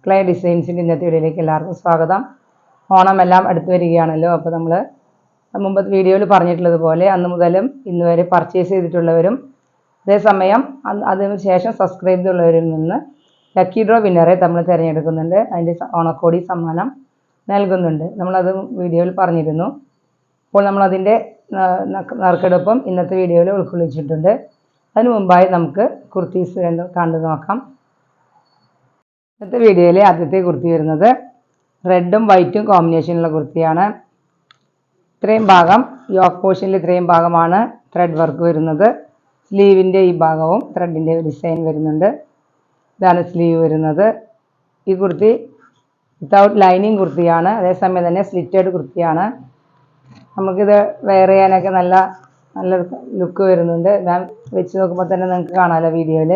Clay ഡിസൈൻസിൻ്റെ ഇന്നത്തെ വീഡിയോയിലേക്ക് എല്ലാവർക്കും സ്വാഗതം. ഓണം എല്ലാം അടുത്ത് വരികയാണല്ലോ. അപ്പോൾ നമ്മൾ മുമ്പത്തെ വീഡിയോയിൽ പറഞ്ഞിട്ടുള്ളതുപോലെ അന്ന് മുതലും ഇന്ന് വരെ പർച്ചേസ് ചെയ്തിട്ടുള്ളവരും അതേസമയം അതിന് ശേഷം സബ്സ്ക്രൈബ് ചെയ്തുള്ളവരിൽ നിന്ന് ലക്കി ഡ്രോ വിന്നറെ നമ്മൾ തിരഞ്ഞെടുക്കുന്നുണ്ട്. അതിൻ്റെ ഓണക്കോടി സമ്മാനം നൽകുന്നുണ്ട്. നമ്മളത് വീഡിയോയിൽ പറഞ്ഞിരുന്നു. അപ്പോൾ നമ്മളതിൻ്റെ നറുക്കെടുപ്പും ഇന്നത്തെ വീഡിയോയിൽ ഉൾക്കൊള്ളിച്ചിട്ടുണ്ട്. അതിന് മുമ്പായി നമുക്ക് കുർത്തീസ് കണ്ടു നോക്കാം. ഇന്നത്തെ വീഡിയോയിലെ ആദ്യത്തെ കുർത്തി വരുന്നത് റെഡും വൈറ്റും കോമ്പിനേഷനുള്ള കുർത്തിയാണ്. ഇത്രയും ഭാഗം യോക്ക് പോർഷനിൽ ഇത്രയും ഭാഗമാണ് ത്രെഡ് വർക്ക് വരുന്നത്. സ്ലീവിൻ്റെ ഈ ഭാഗവും ത്രെഡിൻ്റെ ഡിസൈൻ വരുന്നുണ്ട്. ഇതാണ് സ്ലീവ് വരുന്നത്. ഈ കുർത്തി വിത്തൗട്ട് ലൈനിങ് കുർത്തിയാണ്. അതേസമയം തന്നെ സ്ലിറ്റഡ് കുർത്തിയാണ്. നമുക്കിത് വെയർ ചെയ്യാനൊക്കെ നല്ലൊരു ലുക്ക് വരുന്നുണ്ട്. ഞാൻ വെച്ച് നോക്കുമ്പോൾ തന്നെ നിങ്ങൾക്ക് കാണാമല്ലോ വീഡിയോയിൽ.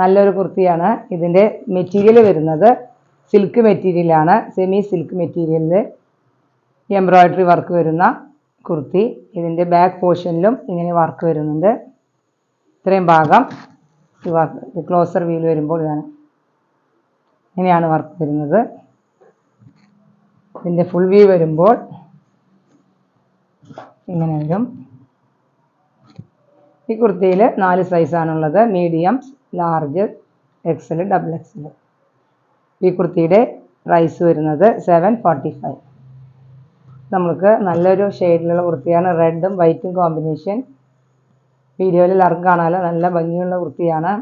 നല്ലൊരു കുർത്തിയാണ്. ഇതിൻ്റെ മെറ്റീരിയൽ വരുന്നത് സിൽക്ക് മെറ്റീരിയലാണ്. സെമി സിൽക്ക് മെറ്റീരിയലിൽ എംബ്രോയ്ഡറി വർക്ക് വരുന്ന കുർത്തി. ഇതിൻ്റെ ബാക്ക് പോർഷനിലും ഇങ്ങനെ വർക്ക് വരുന്നുണ്ട്. ഇത്രയും ഭാഗം ഈ വർക്ക് ക്ലോസർ വ്യൂവിൽ വരുമ്പോൾ ഇങ്ങനെയാണ് വർക്ക് വരുന്നത്. ഇതിൻ്റെ ഫുൾ വ്യൂ വരുമ്പോൾ ഇങ്ങനെ വരും. ഈ കുർത്തിയിൽ 4 സൈസാണുള്ളത്: medium, large, XL, double XL. ഈ കുർത്തിയുടെ പ്രൈസ് വരുന്നത് 745. നമുക്ക് നല്ലൊരു ഷെയ്ഡിലുള്ള കുർത്തിയാണ്. റെഡും വൈറ്റും കോമ്പിനേഷൻ. വീഡിയോയിൽ എല്ലാവർക്കും കാണാമല്ലോ. നല്ല ഭംഗിയുള്ള കുർത്തിയാണ്.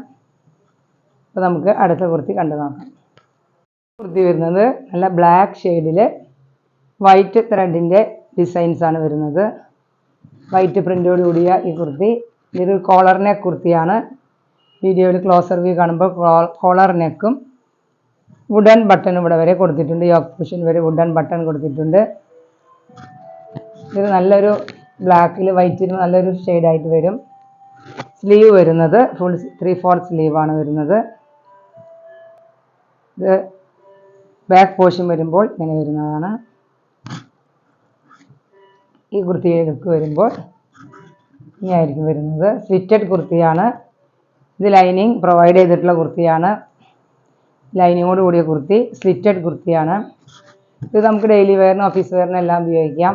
അപ്പോൾ നമുക്ക് അടുത്ത കുർത്തി കണ്ടു നോക്കാം. കുർത്തി വരുന്നത് നല്ല ബ്ലാക്ക് ഷെയ്ഡിൽ വൈറ്റ് ത്രെഡിൻ്റെ ഡിസൈൻസാണ് വരുന്നത്. വൈറ്റ് പ്രിൻ്റോട് കൂടിയ ഈ കുർത്തി. ഇതൊരു കോളർ നെക്ക് കുർത്തിയാണ്. വീഡിയോയിൽ ക്ലോസർ വ്യൂ കാണുമ്പോൾ കോളർ നെക്കും വുഡൻ ബട്ടൺ ഇവിടെ വരെ കൊടുത്തിട്ടുണ്ട്. യോക്ക് പോർഷൻ വരെ വുഡൻ ബട്ടൺ കൊടുത്തിട്ടുണ്ട്. ഇത് നല്ലൊരു ബ്ലാക്കിൽ വൈറ്റിൽ നല്ലൊരു ഷെയ്ഡായിട്ട് വരും. സ്ലീവ് വരുന്നത് ഫുൾ 3/4 സ്ലീവാണ് വരുന്നത്. ഇത് ബാക്ക് പോർഷൻ വരുമ്പോൾ ഇങ്ങനെ വരുന്നതാണ്. ഈ കുർത്തിയുടെ ലുക്ക് വരുമ്പോൾ ഇങ്ങനെയായിരിക്കും വരുന്നത്. സ്ലിറ്റഡ് കുർത്തിയാണ്. ഇത് ലൈനിങ് പ്രൊവൈഡ് ചെയ്തിട്ടുള്ള കുർത്തിയാണ്. ലൈനിങ്ങോട് കൂടിയ കുർത്തി. സ്ലിറ്റഡ് കുർത്തിയാണ്. ഇത് നമുക്ക് ഡെയിലി വെയറിനും ഓഫീസ് വെയറിനും എല്ലാം ഉപയോഗിക്കാം.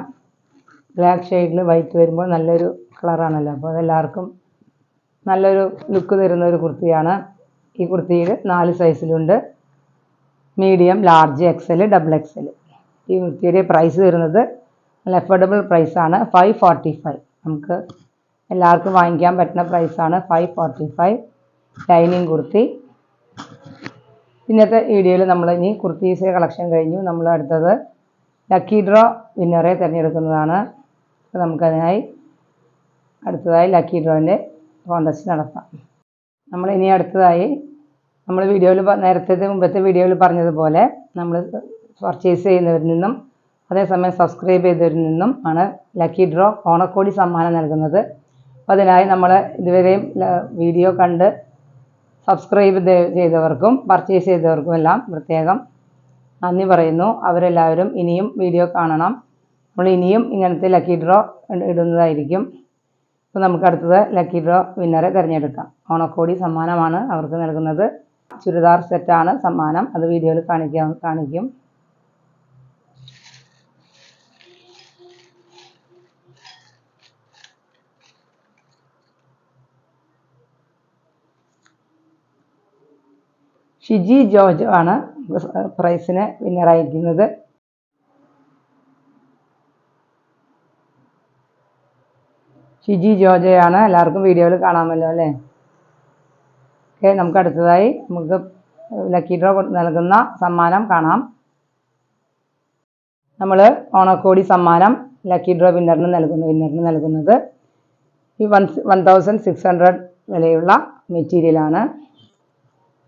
ബ്ലാക്ക് ഷെയ്ഡിൽ വൈറ്റ് വരുമ്പോൾ നല്ലൊരു കളറാണല്ലോ. അപ്പോൾ അതെല്ലാവർക്കും നല്ലൊരു ലുക്ക് തരുന്ന ഒരു കുർത്തിയാണ്. ഈ കുർത്തിയിൽ 4 സൈസിലുണ്ട്: medium, large, XL, double XL. ഈ കുർത്തിയുടെ പ്രൈസ് വരുന്നത് നല്ല അഫോർഡബിൾ പ്രൈസാണ്. 545. നമുക്ക് എല്ലാവർക്കും വാങ്ങിക്കാൻ പറ്റുന്ന പ്രൈസാണ് 545. ലൈനിങ് കുർത്തി. ഇന്നത്തെ വീഡിയോയിൽ നമ്മൾ ഇനി കുർത്തീസ് കളക്ഷൻ കഴിഞ്ഞു. നമ്മൾ അടുത്തത് ലക്കി ഡ്രോ വിന്നറെ തിരഞ്ഞെടുക്കുന്നതാണ്. അപ്പോൾ നമുക്കതിനായി അടുത്തതായി ലക്കി ഡ്രോൻ്റെ കോൺടെസ്റ്റ് നടത്താം. നമ്മൾ ഇനി അടുത്തതായി നമ്മൾ വീഡിയോയിൽ മുമ്പത്തെ വീഡിയോയിൽ പറഞ്ഞതുപോലെ നമ്മൾ പർച്ചേസ് ചെയ്യുന്നവരിൽ നിന്നും അതേസമയം സബ്സ്ക്രൈബ് ചെയ്തവരിൽ നിന്നും ആണ് ലക്കി ഡ്രോ ഓണക്കോടി സമ്മാനം നൽകുന്നത്. അപ്പോൾ അതിനായി നമ്മൾ ഇതുവരെയും വീഡിയോ കണ്ട് സബ്സ്ക്രൈബ് ചെയ്തവർക്കും പർച്ചേസ് ചെയ്തവർക്കും എല്ലാം പ്രത്യേകം നന്ദി പറയുന്നു. അവരെല്ലാവരും ഇനിയും വീഡിയോ കാണണം. നമ്മൾ ഇനിയും ഇങ്ങനത്തെ ലക്കി ഡ്രോ ഇടുന്നതായിരിക്കും. അപ്പോൾ നമുക്ക് അടുത്തത് ലക്കി ഡ്രോ വിന്നറെ തിരഞ്ഞെടുക്കാം. ഓണക്കോടി സമ്മാനമാണ് അവർക്ക് നൽകുന്നത്. ചുരിദാർ സെറ്റാണ് സമ്മാനം. അത് വീഡിയോയിൽ കാണിക്കും. ഷിജി ജോർജ് ആണ് പ്രൈസിന് വിന്നറായിരിക്കുന്നത്. ഷിജി ജോർജയാണ്. എല്ലാവർക്കും വീഡിയോയിൽ കാണാമല്ലോ അല്ലേ. ഓക്കെ, നമുക്ക് അടുത്തതായി നമുക്ക് ലക്കി ഡ്രോ നൽകുന്ന സമ്മാനം കാണാം. നമ്മൾ ഓണക്കോടി സമ്മാനം ലക്കി ഡ്രോ വിന്നറിന് നൽകുന്നത് ഈ 1600 വിലയുള്ള മെറ്റീരിയലാണ്.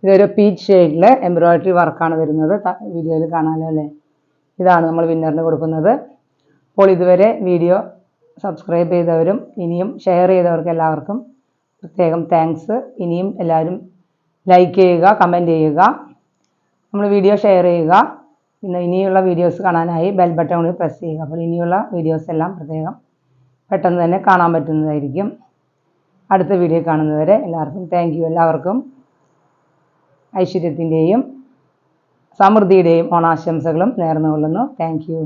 ഇതൊരു പീച്ച് ഷെയ്ഡിൽ എംബ്രോയ്ഡറി വർക്കാണ് വരുന്നത്. വീഡിയോയിൽ കാണാമല്ലോ അല്ലേ. ഇതാണ് നമ്മൾ വിന്നറിന് കൊടുക്കുന്നത്. അപ്പോൾ ഇതുവരെ വീഡിയോ സബ്സ്ക്രൈബ് ചെയ്തവരും ഇനിയും ഷെയർ ചെയ്തവർക്ക് എല്ലാവർക്കും പ്രത്യേകം താങ്ക്സ്. ഇനിയും എല്ലാവരും ലൈക്ക് ചെയ്യുക, കമൻറ്റ് ചെയ്യുക, നമ്മൾ വീഡിയോ ഷെയർ ചെയ്യുക. പിന്നെ ഇനിയുള്ള വീഡിയോസ് കാണാനായി ബെൽ ബട്ടൺ കൂടി പ്രസ് ചെയ്യുക. അപ്പോൾ ഇനിയുള്ള വീഡിയോസ് എല്ലാം പ്രത്യേകം പെട്ടെന്ന് തന്നെ കാണാൻ പറ്റുന്നതായിരിക്കും. അടുത്ത വീഡിയോ കാണുന്നവരെ എല്ലാവർക്കും താങ്ക് യു. എല്ലാവർക്കും ഐശ്വര്യത്തിൻ്റെയും സമൃദ്ധിയുടെയും ഓണാശംസകളും നേർന്നുകൊള്ളുന്നു. Thank you.